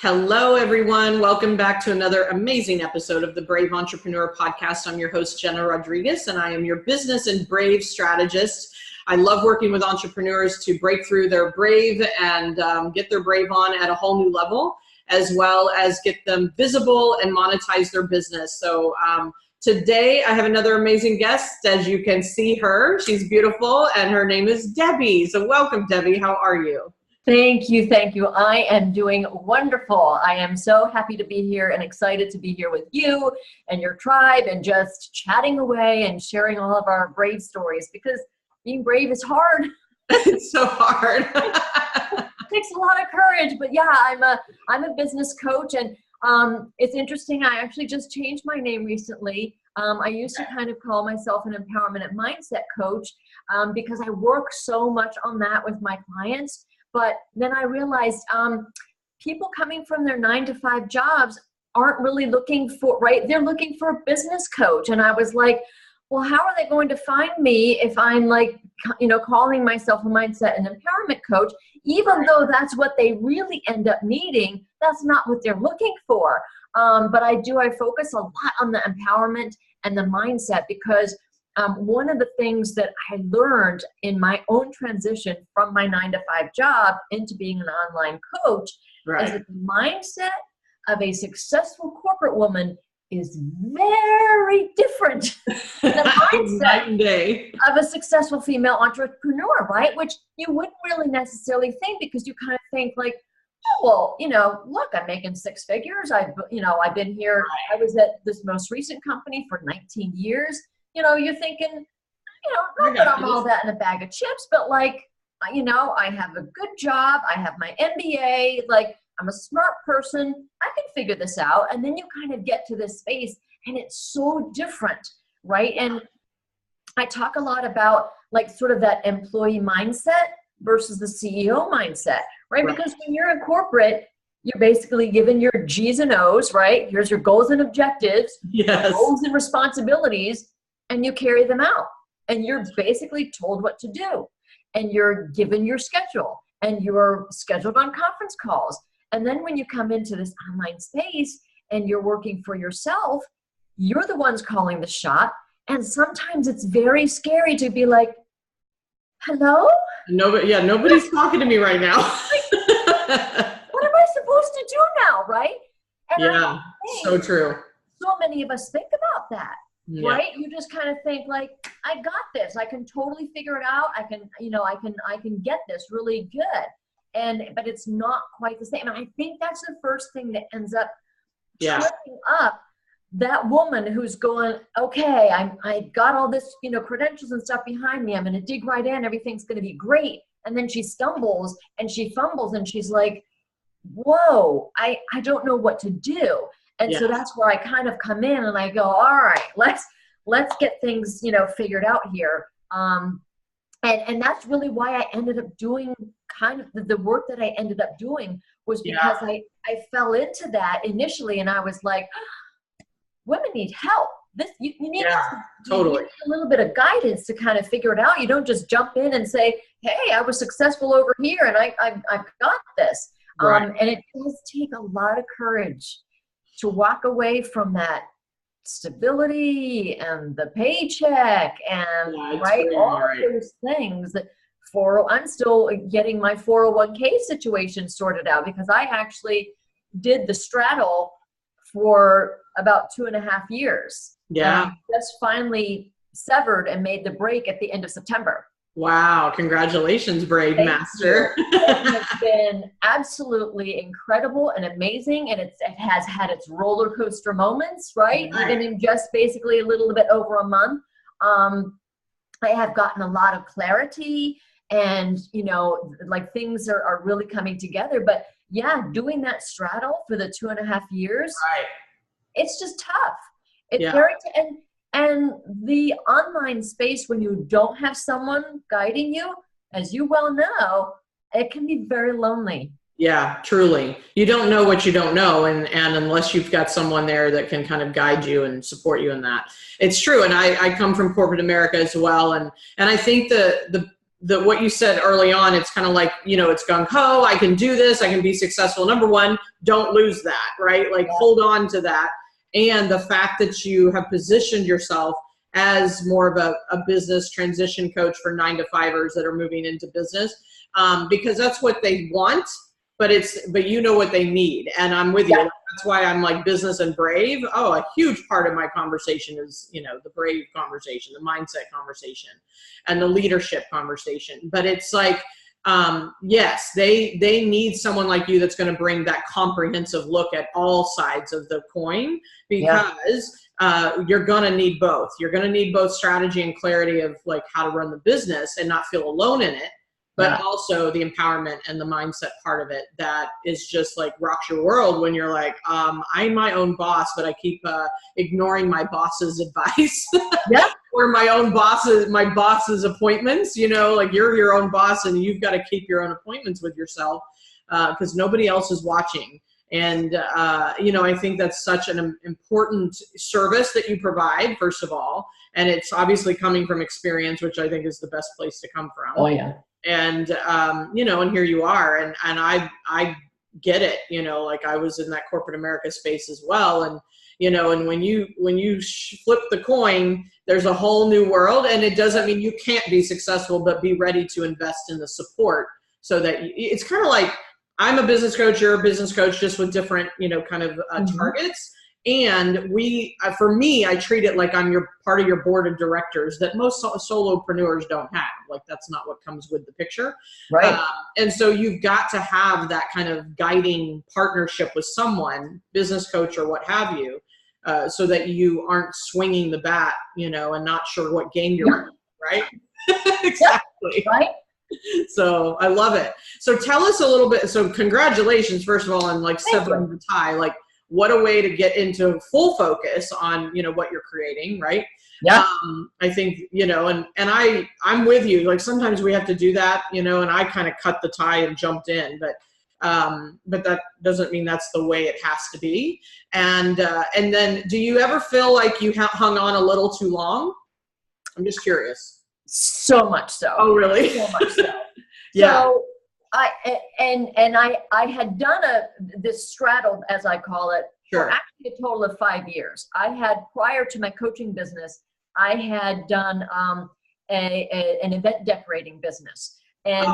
Hello, everyone. Welcome back to another amazing episode of the Brave Entrepreneur Podcast. I'm your host, Jena Rodriguez, and I am your business and brave strategist. I love working with entrepreneurs to break through their brave and get their brave on at a whole new level, as well as get them visible and monetize their business. So today I have another amazing guest. As you can see her, she's beautiful, and her name is Debbie. So welcome, Debbie. How are you? Thank you. Thank you. I am doing wonderful. I am so happy to be here and excited to be here with you and your tribe and just chatting away and sharing all of our brave stories, because being brave is hard. It's so hard. It takes a lot of courage, but yeah, I'm a business coach, and it's interesting. I actually just changed my name recently. I used to kind of call myself an empowerment and mindset coach because I work so much on that with my clients. But then I realized people coming from their 9-to-5 jobs aren't really looking for, right? They're looking for a business coach. And I was like, well, how are they going to find me if I'm like, calling myself a mindset and empowerment coach, even though that's what they really end up needing? That's not what they're looking for. But I focus a lot on the empowerment and the mindset, because one of the things that I learned in my own transition from my 9-to-5 job into being an online coach is that the mindset of a successful corporate woman is very different than the mindset of a successful female entrepreneur, right? Which you wouldn't really necessarily think, because you kind of think like, oh, well, look, I'm making 6 figures. I've been here. I was at this most recent company for 19 years. You're thinking, not that I'm all that in a bag of chips, but like, I have a good job. I have my MBA. Like, I'm a smart person. I can figure this out. And then you kind of get to this space and it's so different, right? And I talk a lot about like sort of that employee mindset versus the CEO mindset, right? Because when you're in corporate, you're basically given your G's and O's, right? Here's your goals and objectives, your goals and responsibilities, and you carry them out. And you're basically told what to do. And you're given your schedule. And you're scheduled on conference calls. And then when you come into this online space and you're working for yourself, you're the ones calling the shot. And sometimes it's very scary to be like, hello? Nobody's talking to me right now. What am I supposed to do now, right? And so true. So many of us think about that. Yeah. Right? You just kind of think like, I got this. I can totally figure it out. I can get this really good. But it's not quite the same. And I think that's the first thing that ends up tripping up that woman who's going, okay, I got all this, credentials and stuff behind me. I'm going to dig right in. Everything's going to be great. And then she stumbles and she fumbles and she's like, whoa, I don't know what to do. And so that's where I kind of come in and I go, all right, let's get things, figured out here. And that's really why I ended up doing kind of the work that I ended up doing, was because I fell into that initially. And I was like, women need help. You need a little bit of guidance to kind of figure it out. You don't just jump in and say, hey, I was successful over here and I've got this. And it does take a lot of courage to walk away from that stability and the paycheck and all of those things that I'm still getting my 401k situation sorted out, because I actually did the straddle for about 2.5 years. Yeah. Just finally severed and made the break at the end of September. Wow. Congratulations, Brave Master. It has been absolutely incredible and amazing. And it has had its roller coaster moments, right? Even in just basically a little bit over a month. I have gotten a lot of clarity and, like things are really coming together. But doing that straddle for the 2.5 years, it's just tough. It's very and the online space, when you don't have someone guiding you, as you well know, it can be very lonely. Yeah, truly. You don't know what you don't know. And unless you've got someone there that can kind of guide you and support you in that. It's true. And I come from corporate America as well. And I think the what you said early on, it's kind of like, it's gung ho, I can do this, I can be successful. Number one, don't lose that, right? Like hold on to that. And the fact that you have positioned yourself as more of a business transition coach for 9-to-5ers that are moving into business, because that's what they want, but you know what they need. And I'm with you. That's why I'm like business and brave. Oh, a huge part of my conversation is, the brave conversation, the mindset conversation, and the leadership conversation. But it's like, yes, they need someone like you that's going to bring that comprehensive look at all sides of the coin, because you're going to need both. You're going to need both strategy and clarity of like how to run the business and not feel alone in it, but also the empowerment and the mindset part of it that is just like rocks your world when you're like, I'm my own boss, but I keep ignoring my boss's advice or my boss's appointments, like you're your own boss and you've got to keep your own appointments with yourself because nobody else is watching. And, I think that's such an important service that you provide, first of all, and it's obviously coming from experience, which I think is the best place to come from. Oh, yeah. And, and here you are. And I get it, like I was in that corporate America space as well. And, and when you flip the coin, there's a whole new world, and it doesn't mean you can't be successful, but be ready to invest in the support so that it's kind of like, I'm a business coach, you're a business coach, just with different, kind of targets. And for me, I treat it like I'm part of your board of directors that most solopreneurs don't have. Like that's not what comes with the picture. Right. And so you've got to have that kind of guiding partnership with someone, business coach or what have you, so that you aren't swinging the bat, and not sure what game you're in, right? Exactly. Right. So I love it. So tell us a little bit. So congratulations, first of all, on like severing the tie. Like, what a way to get into full focus on, what you're creating, right? Yeah. I think, and I'm with you. Like sometimes we have to do that, and I kind of cut the tie and jumped in, but that doesn't mean that's the way it has to be. And then do you ever feel like you hung on a little too long? I'm just curious. So much so. Oh, really? So much so. Yeah. So I had done this straddle, as I call it, for actually a total of 5 years. I had, prior to my coaching business, I had done an event decorating business. And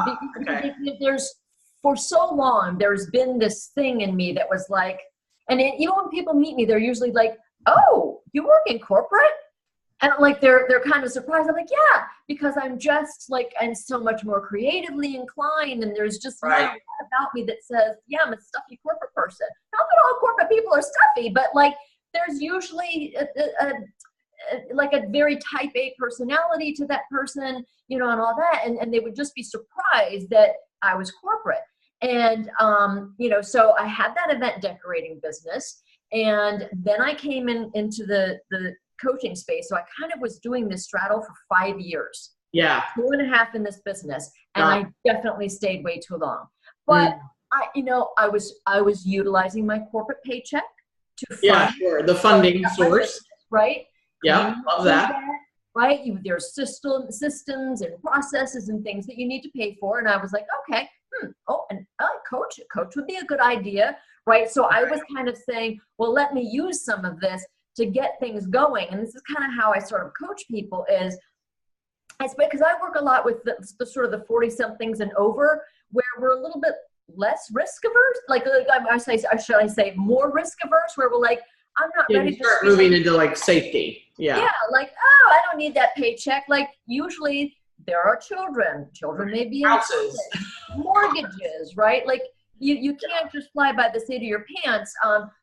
there's, for so long, there's been this thing in me that was like, and even when people meet me, they're usually like, oh, you work in corporate? And like, they're kind of surprised. I'm like, yeah, because I'm just like, I'm so much more creatively inclined. And there's just not a lot about me that says, yeah, I'm a stuffy corporate person. Not that all corporate people are stuffy, but like, there's usually like a very type A personality to that person, and all that. And they would just be surprised that I was corporate. And, so I had that event decorating business. And then I came into the coaching space. So I kind of was doing this straddle for 5 years. Yeah. 2.5 in this business. And I definitely stayed way too long. But I was utilizing my corporate paycheck to fund the funding source. Business, right? Yeah. Love that. Right. There's systems and processes and things that you need to pay for. And I was like, okay, and coach would be a good idea. Right. So I was kind of saying, well, let me use some of this to get things going. And this is kind of how I sort of coach people is because I work a lot with the sort of the 40 somethings and over, where we're a little bit less risk averse. Like should I say more risk averse, where we're like, I'm not ready to start moving into like safety. Yeah. Yeah. Like, oh, I don't need that paycheck. Like usually there are children may be in houses, mortgages, right? Like, you can't just fly by the seat of your pants.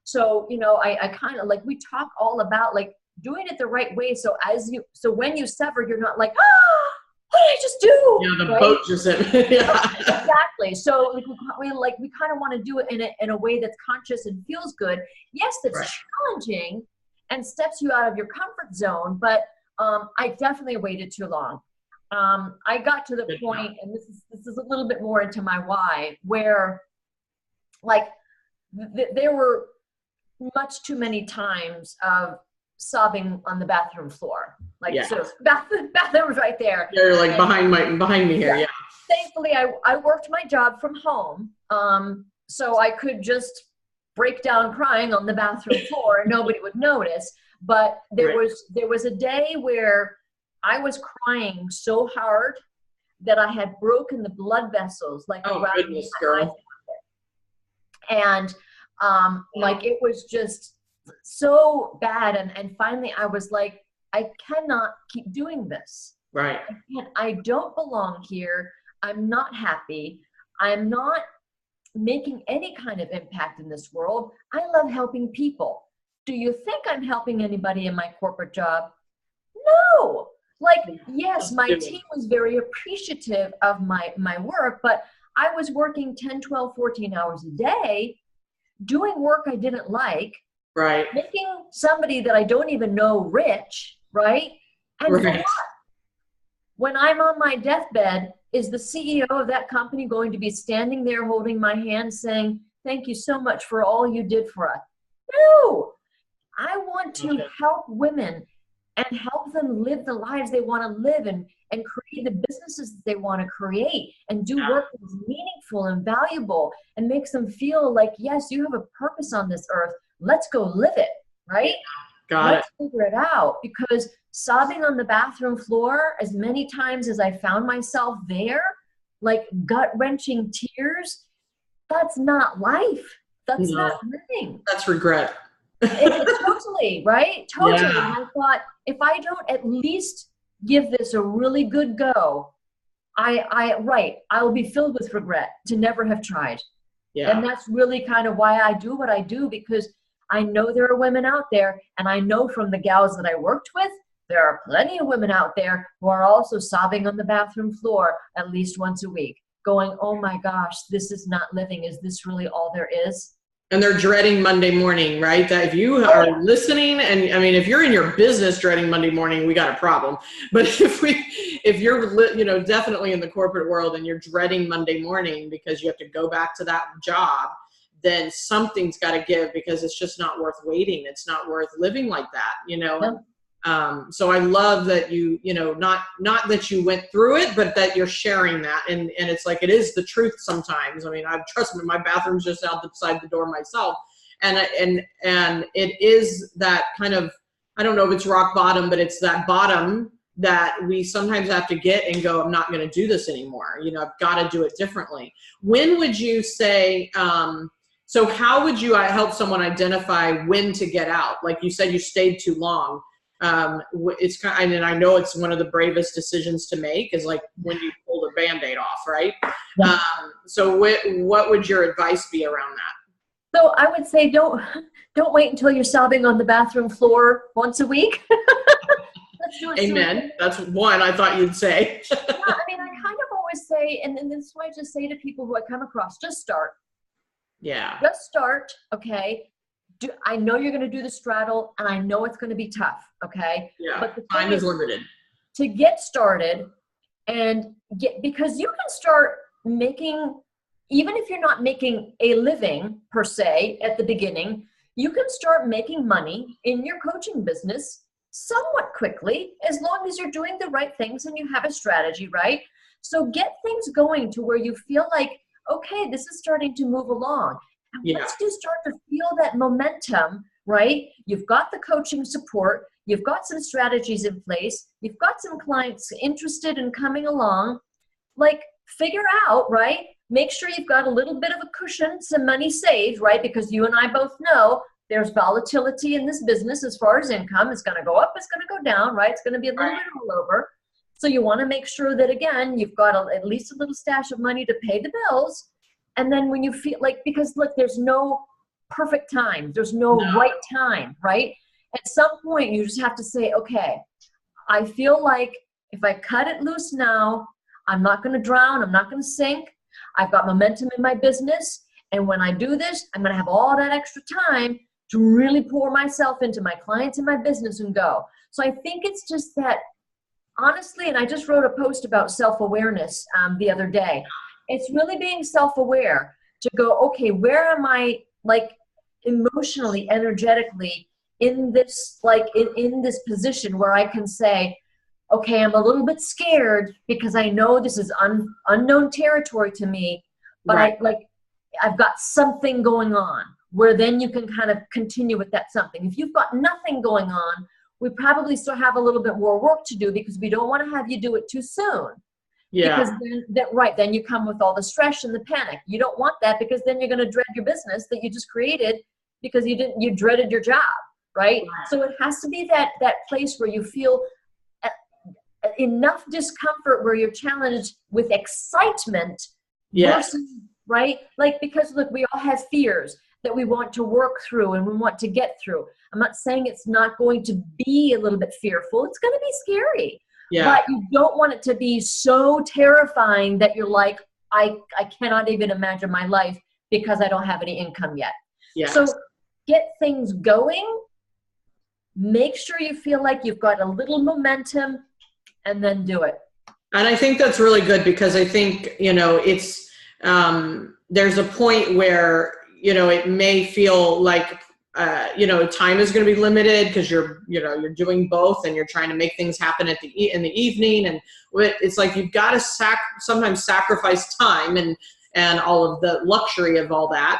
So, I kind of like, we talk all about like doing it the right way. So when you sever, you're not like, oh, what did I just do? Yeah, the boat just hit. Yeah. Exactly. So we kind of want to do it in a way that's conscious and feels good. Yes, that's challenging and steps you out of your comfort zone, but I definitely waited too long. I got to the point, and this is a little bit more into my why, where like there were much too many times of sobbing on the bathroom floor. Like, so bathroom was right there. They're like behind me here. Yeah. Thankfully, I worked my job from home. So I could just break down crying on the bathroom floor and nobody would notice. But there was a day where I was crying so hard that I had broken the blood vessels, like, oh goodness, girl. And like, it was just so bad. And finally I was like, I cannot keep doing this. Right. I don't belong here. I'm not happy. I'm not making any kind of impact in this world. I love helping people. Do you think I'm helping anybody in my corporate job? No. Like, yes, my team was very appreciative of my work, but I was working 10, 12, 14 hours a day, doing work I didn't like, right, making somebody that I don't even know rich, right? And for what? When I'm on my deathbed, is the CEO of that company going to be standing there holding my hand saying, thank you so much for all you did for us? No. I want to help women and help them live the lives they want to live and create the businesses that they want to create and do work that's meaningful and valuable and makes them feel like, yes, you have a purpose on this earth. Let's go live it, right? Let's figure it out. Because sobbing on the bathroom floor as many times as I found myself there, like gut-wrenching tears, that's not life. That's not living. That's regret. Totally, right? Totally. And I thought, if I don't at least give this a really good go, I'll be filled with regret to never have tried. Yeah. And that's really kind of why I do what I do, because I know there are women out there, and I know from the gals that I worked with, there are plenty of women out there who are also sobbing on the bathroom floor at least once a week, going, oh my gosh, this is not living. Is this really all there is? And they're dreading Monday morning, right? That if you are listening, and I mean, if you're in your business dreading Monday morning, we got a problem. But if you're, definitely in the corporate world and you're dreading Monday morning because you have to go back to that job, then something's got to give, because it's just not worth waiting. It's not worth living like that, So I love that not that you went through it, but that you're sharing that. And it's like, it is the truth sometimes. I mean, trust me, my bathroom's just outside the door myself. And it is that kind of, I don't know if it's rock bottom, but it's that bottom that we sometimes have to get and go, I'm not going to do this anymore. I've got to do it differently. When would you say, so how would you help someone identify when to get out? Like you said, you stayed too long. It's kind of, and I know it's one of the bravest decisions to make, is like when you pull the Band-Aid off, right? Yeah. So what would your advice be around that? So I would say, don't wait until you're sobbing on the bathroom floor once a week. Let's do it. Amen. That's one I thought you'd say. Yeah, I mean, I kind of always say, and this is why I just say to people who I come across, just start. Yeah. Just start, okay? I know you're going to do the straddle, and I know it's going to be tough, okay? Yeah, but the time is limited. To get started because you can start making, even if you're not making a living per se at the beginning, you can start making money in your coaching business somewhat quickly, as long as you're doing the right things and you have a strategy, right? So get things going to where you feel like, okay, this is starting to move along. And once you start to feel that momentum, right? You've got the coaching support, you've got some strategies in place, you've got some clients interested in coming along, like figure out, right? Make sure you've got a little bit of a cushion, some money saved, right? Because you and I both know there's volatility in this business as far as income. It's going to go up, it's going to go down, right? It's going to be a little bit all over. So you want to make sure that, again, you've got at least a little stash of money to pay the bills. And then when you feel like, because look, there's no perfect time. There's no right time, right? At some point, you just have to say, okay, I feel like if I cut it loose now, I'm not going to drown. I'm not going to sink. I've got momentum in my business. And when I do this, I'm going to have all that extra time to really pour myself into my clients and my business and go. So I think it's just that, honestly, and I just wrote a post about self-awareness the other day. It's really being self-aware to go, okay, where am I, like, emotionally, energetically in this, like in this position where I can say, okay, I'm a little bit scared because I know this is unknown territory to me, but Right. I've got something going on, where then you can kind of continue with that something. If you've got nothing going on, we probably still have a little bit more work to do, because we don't want to have you do it too soon. Yeah. Because then you come with all the stress and the panic. You don't want that, because then you're going to dread your business that you just created because you dreaded your job, right? So it has to be that place where you feel enough discomfort, where you're challenged with excitement. Yes. Versus, right? Like, because look, we all have fears that we want to work through and we want to get through. I'm not saying it's not going to be a little bit fearful. It's going to be scary. Yeah. But you don't want it to be so terrifying that you're like, I cannot even imagine my life because I don't have any income yet. Yes. So get things going. Make sure you feel like you've got a little momentum, and then do it. And I think that's really good, because I think, it's, there's a point where, it may feel like, time is going to be limited because you're doing both and you're trying to make things happen in the evening. And it's like, you've got to sometimes sacrifice time and all of the luxury of all that,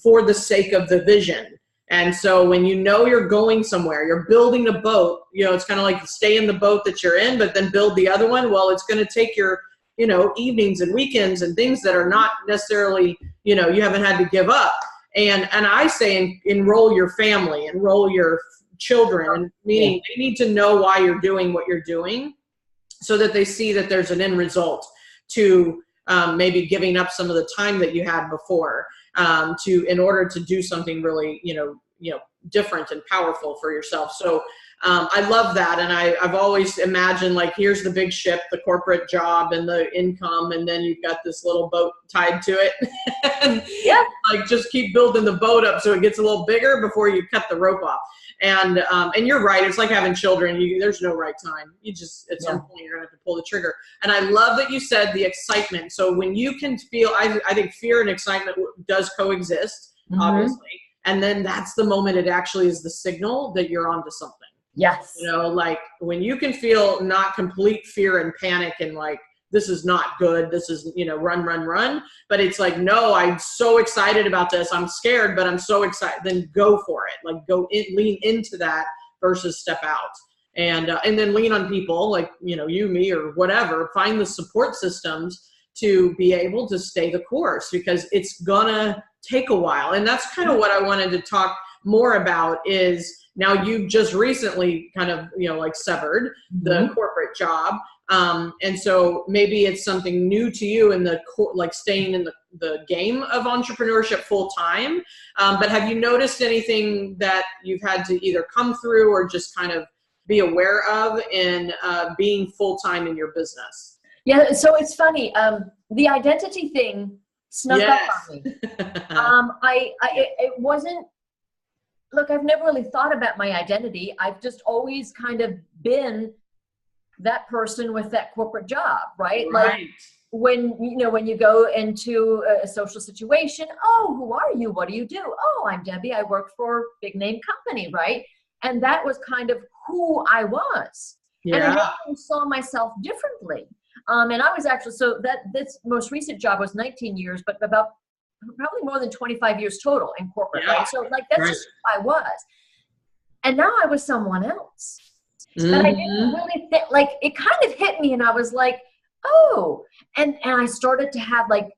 for the sake of the vision. And so when you're going somewhere, you're building a boat, it's kind of like stay in the boat that you're in, but then build the other one. Well, it's going to take your, evenings and weekends and things that are not necessarily, you haven't had to give up. And I say enroll your family, enroll your children, meaning they need to know why you're doing what you're doing, so that they see that there's an end result to maybe giving up some of the time that you had before, in order to do something really, different and powerful for yourself. So I love that. And I've always imagined, like, here's the big ship, the corporate job and the income, and then you've got this little boat tied to it. And like, just keep building the boat up so it gets a little bigger before you cut the rope off. And you're right. It's like having children. There's no right time. You just, at some point, you're gonna have to pull the trigger. And I love that you said the excitement. So when you can feel, I think fear and excitement does coexist, obviously. And then that's the moment it actually is the signal that you're onto something. Yes. Like when you can feel not complete fear and panic and like, this is not good, this is, run. But it's like, no, I'm so excited about this. I'm scared, but I'm so excited. Then go for it. Like lean into that versus step out. And then lean on people like, you, me, or whatever. Find the support systems to be able to stay the course, because it's gonna take a while. And that's kind of what I wanted to talk more about is, now you've just recently kind of, like severed the corporate job. And so maybe it's something new to you in like staying in the game of entrepreneurship full time. But have you noticed anything that you've had to either come through or just kind of be aware of in being full time in your business? Yeah. So it's funny. The identity thing snuck up on me. It wasn't, look, I've never really thought about my identity. I've just always kind of been that person with that corporate job, right? Like when you go into a social situation, oh, who are you? What do you do? Oh, I'm Debbie. I work for a big name company, right? And that was kind of who I was. Yeah. And I never saw myself differently. And I was actually, so this most recent job was 19 years, but about probably more than 25 years total in corporate, right? So like, that's just who I was. And now I was someone else. But I didn't really think, like, it kind of hit me and I was like, oh, and I started to have like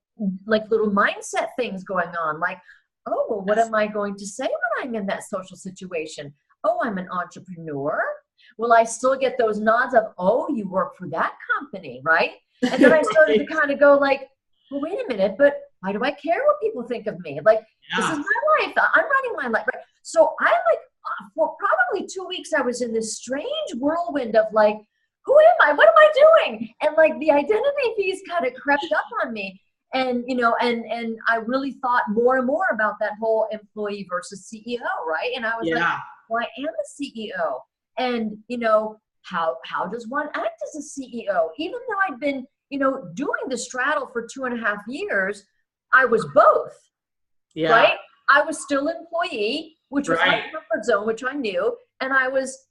little mindset things going on. Like, oh, well, what am I going to say when I'm in that social situation? Oh, I'm an entrepreneur. Will I still get those nods of, oh, you work for that company, right? And then I started to kind of go like, well, wait a minute, but why do I care what people think of me? Like, this is my life. I'm running my life, right? So I for probably 2 weeks, I was in this strange whirlwind of like, who am I? What am I doing? And like the identity piece kind of crept up on me. And, and I really thought more and more about that whole employee versus CEO, right? And I was like, well, I am a CEO. And, how does one act as a CEO? Even though I'd been, doing the straddle for 2.5 years, I was both, right? I was still an employee, which was my comfort zone, which I knew. And I was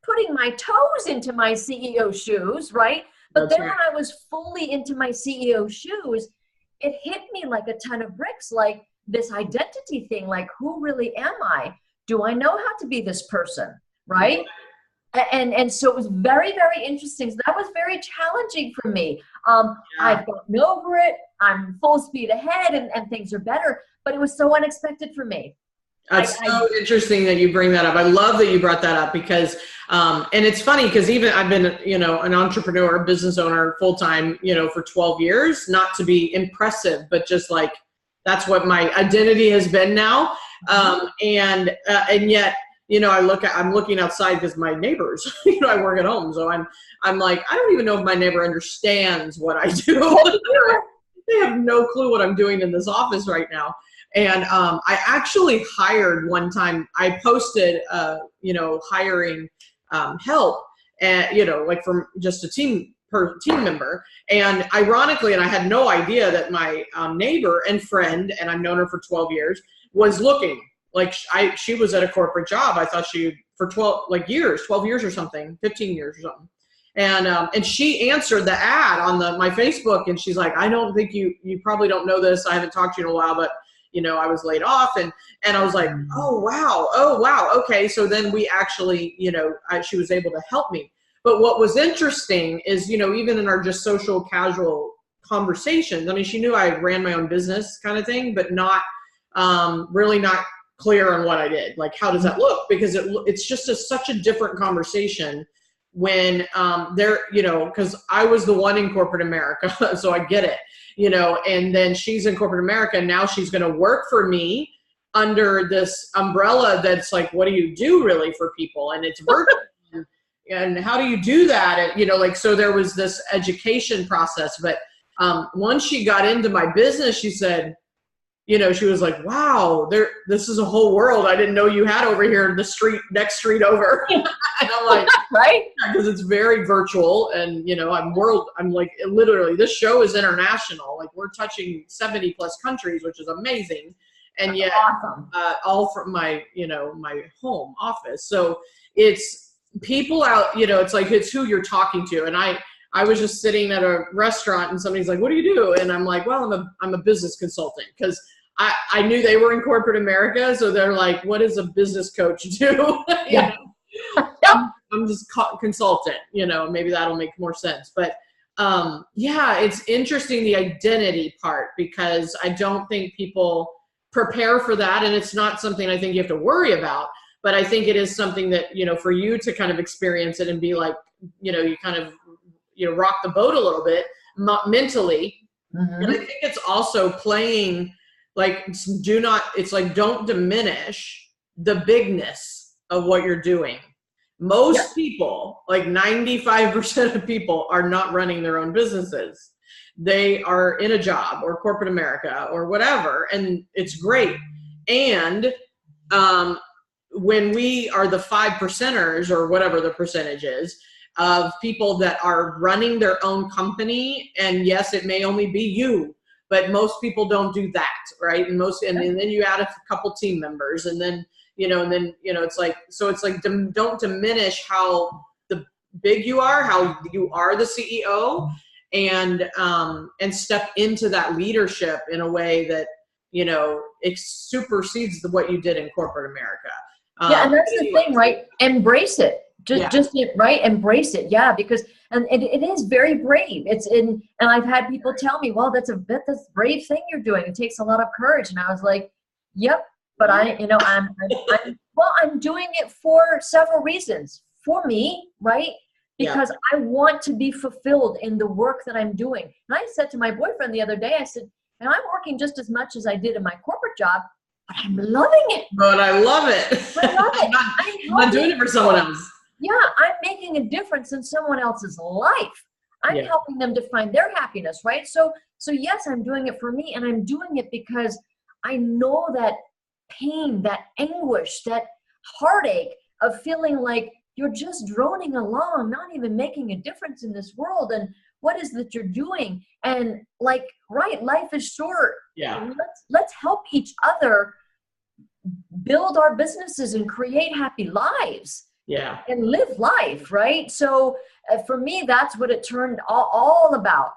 putting my toes into my CEO shoes, right? But then when I was fully into my CEO shoes, it hit me like a ton of bricks, like this identity thing, like who really am I? Do I know how to be this person, right? And so it was very, very interesting. So that was very challenging for me. I've gotten over it. I'm full speed ahead and things are better, but it was so unexpected for me. It's so interesting that you bring that up. I love that you brought that up because, and it's funny because even I've been, an entrepreneur, business owner, full-time, for 12 years, not to be impressive, but just like, that's what my identity has been now. And yet, I'm looking outside because my neighbors, I work at home. So I'm like, I don't even know if my neighbor understands what I do. They have no clue what I'm doing in this office right now. And I actually hired one time, I posted, hiring help, and, like from just a team member. And ironically, and I had no idea that my neighbor and friend, and I've known her for 12 years, was looking. Like she was at a corporate job. I thought for 12 years or something, 15 years or something. And she answered the ad on my Facebook, and she's like, I don't think you probably don't know this. I haven't talked to you in a while, but I was laid off, and I was like, oh wow. Okay. So then we actually, she was able to help me. But what was interesting is, even in our just social casual conversations, I mean, she knew I ran my own business kind of thing, but not really not clear on what I did. Like, how does that look? Because it's just such a different conversation when because I was the one in corporate America, so I get it, and then she's in corporate America, and now she's going to work for me under this umbrella that's like, what do you do really for people? And it's virtual. And how do you do that? And, so there was this education process, but once she got into my business, she said, she was like, wow, this is a whole world I didn't know you had over here in the next street over. And I'm like, right? Because it's very virtual, and, I'm like, literally, this show is international. Like, we're touching 70 plus countries, which is amazing. And yet, awesome. All from my, my home office. So it's people out, it's like, it's who you're talking to. And I was just sitting at a restaurant, and somebody's like, what do you do? And I'm like, well, I'm a business consultant, because I knew they were in corporate America. So they're like, what does a business coach do? Yeah. I'm just consultant, maybe that'll make more sense. But it's interesting, the identity part, because I don't think people prepare for that. And it's not something I think you have to worry about, but I think it is something that, for you to kind of experience it and be like, you kind of, rock the boat a little bit mentally. And I think it's also playing like, don't diminish the bigness of what you're doing. Most people, like 95% of people, are not running their own businesses. They are in a job or corporate America or whatever, and it's great. And when we are the 5%ers, or whatever the percentage is, of people that are running their own company, and yes, it may only be you, but most people don't do that, right? And then you add a couple team members, and then it's like, so it's like, don't diminish how big you are, how you are the CEO, and step into that leadership in a way that it supersedes what you did in corporate America. And that's the thing, right? Embrace it. Just right, embrace it. Yeah, because it is very brave. And I've had people tell me, well, that's a brave thing you're doing. It takes a lot of courage. And I was like, yep, but I'm doing it for several reasons. For me, right? Because I want to be fulfilled in the work that I'm doing. And I said to my boyfriend the other day, I said, and I'm working just as much as I did in my corporate job, but I'm loving it. But I love it. I love it. I'm not doing it for someone else. Yeah, I'm making a difference in someone else's life. I'm helping them to find their happiness, right? So yes, I'm doing it for me, and I'm doing it because I know that pain, that anguish, that heartache of feeling like you're just droning along, not even making a difference in this world. And what is that you're doing? And like, right, life is short. Yeah. Let's help each other build our businesses and create happy lives. Yeah. And live life, right? So for me, that's what it turned all about.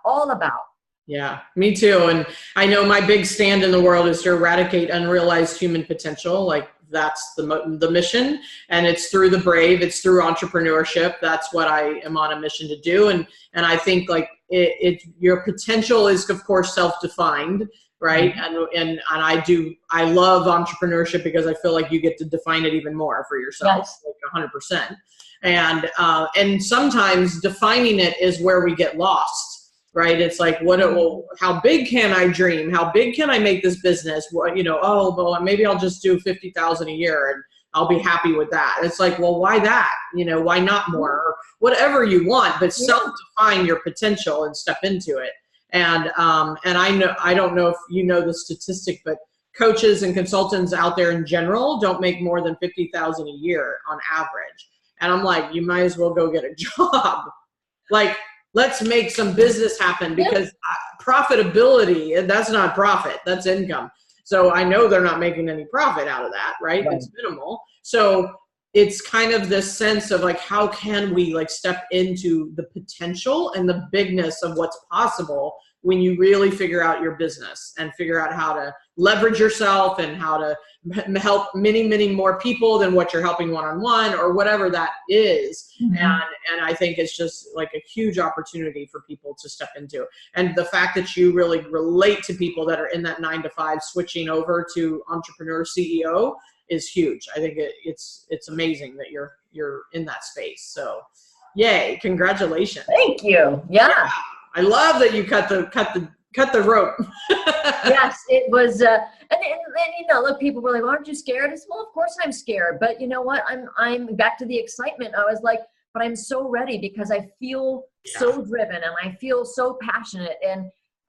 Yeah, me too. And I know my big stand in the world is to eradicate unrealized human potential. Like that's the mission, and it's through the brave. It's through entrepreneurship. That's what I am on a mission to do. And I think like your potential is of course self-defined, right? And I love entrepreneurship because I feel like you get to define it even more for yourself, yes. like 100%. And sometimes defining it is where we get lost, right? It's like, how big can I dream? How big can I make this business? Well, well, maybe I'll just do 50,000 a year and I'll be happy with that. It's like, well, why that? Why not more? Or whatever you want, but self-define your potential and step into it. And I don't know if you know the statistic, but coaches and consultants out there in general don't make more than 50,000 a year on average. And I'm like, you might as well go get a job. Like, let's make some business happen, because profitability, that's not profit, that's income. So I know they're not making any profit out of that, right? It's minimal. So it's kind of this sense of like, how can we like step into the potential and the bigness of what's possible when you really figure out your business and figure out how to leverage yourself and how to help many, many more people than what you're helping one-on-one or whatever that is. And I think it's just like a huge opportunity for people to step into. And the fact that you really relate to people that are in that 9-to-5 switching over to entrepreneur CEO is huge. I think it's amazing that you're in that space. So yay, congratulations. Thank you. Yeah. I love that you cut the rope. Yes, it was, and look, people were like, well, aren't you scared? I said, well, of course I'm scared, but you know what? I'm back to the excitement. I was like, but I'm so ready because I feel so driven and I feel so passionate.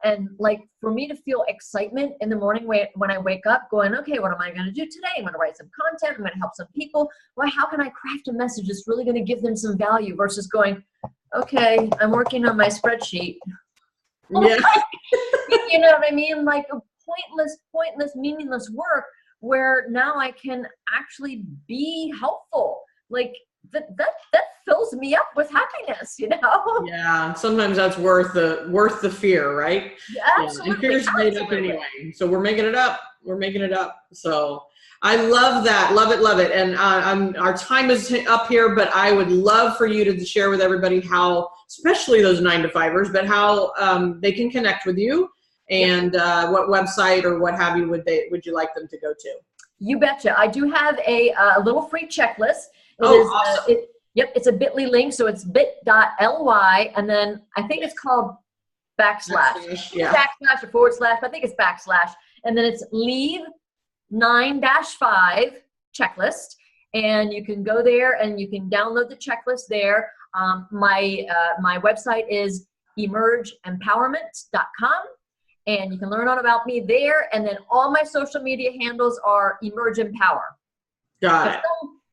And like for me to feel excitement in the morning when I wake up going, okay, what am I going to do today? I'm going to write some content. I'm going to help some people. Well, how can I craft a message that's really going to give them some value versus going, okay, I'm working on my spreadsheet. Yeah. You know what I mean? Like a pointless, meaningless work where now I can actually be helpful. Like that fills me up with happiness, Yeah. Sometimes that's worth the fear, right? Yeah, absolutely. And fear's made up anyway. So we're making it up. So I love that. Love it. And our time is up here, but I would love for you to share with everybody how, especially those 9-to-5ers, but how they can connect with you and what website or what have you would you like them to go to? You betcha. I do have a little free checklist. Awesome. It's a bit.ly link. So it's bit.ly. And then I think it's called backslash. Yeah. Backslash or forward slash. I think it's backslash. And then it's leave 9-5 checklist. And you can go there and you can download the checklist there. My website is emergeempowerment.com. And you can learn all about me there. And then all my social media handles are Emerge Empower. Got it.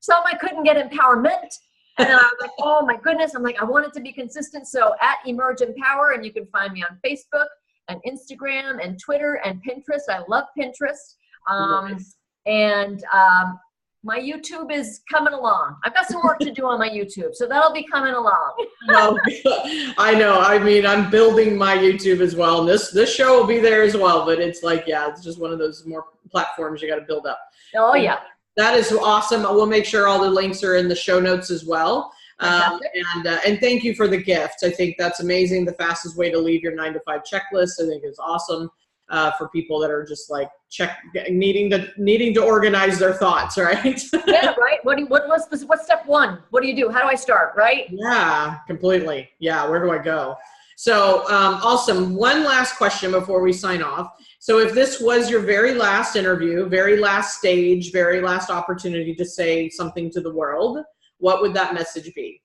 Some I couldn't get empowerment. And then I was like, oh my goodness. I'm like, I want it to be consistent. So at Emerge Empower, and you can find me on Facebook and Instagram and Twitter and Pinterest. I love Pinterest. Nice. And my YouTube is coming along. I've got some work to do on my YouTube, so that'll be coming along. Well, I know. I mean, I'm building my YouTube as well. And this show will be there as well. But it's like, it's just one of those more platforms you got to build up. Oh, yeah. That is awesome. We'll make sure all the links are in the show notes as well. And thank you for the gift. I think that's amazing. The fastest way to leave your 9-to-5 checklist, I think, is awesome for people that are just like needing to organize their thoughts, right? Yeah, right. What's step one? What do you do? How do I start? Right? Yeah, completely. Yeah, where do I go? So awesome. One last question before we sign off. So if this was your very last interview, very last stage, very last opportunity to say something to the world, what would that message be?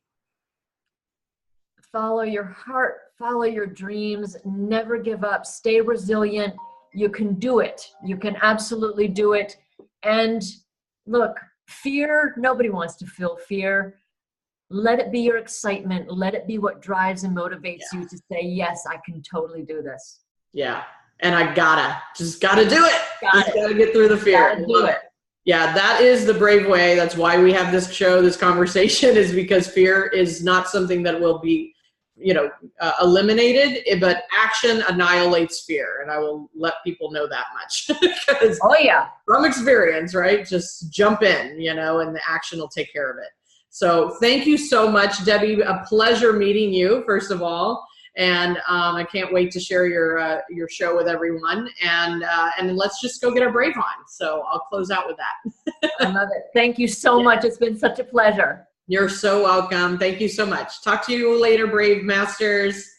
Follow your heart, follow your dreams, never give up, stay resilient. You can do it. You can absolutely do it. And look, fear, nobody wants to feel fear. Let it be your excitement. Let it be what drives and motivates you to say, yes, I can totally do this. Yeah. And I just gotta do it. Gotta get through the fear. Gotta do it. Yeah, that is the brave way. That's why we have this show, this conversation, is because fear is not something that will be, eliminated, but action annihilates fear. And I will let people know that much. Because oh yeah, from experience, right? Just jump in, and the action will take care of it. So thank you so much, Debbie. A pleasure meeting you, first of all. And I can't wait to share your show with everyone. And let's just go get our brave on. So I'll close out with that. I love it. Thank you so much. It's been such a pleasure. You're so welcome. Thank you so much. Talk to you later, Brave Masters.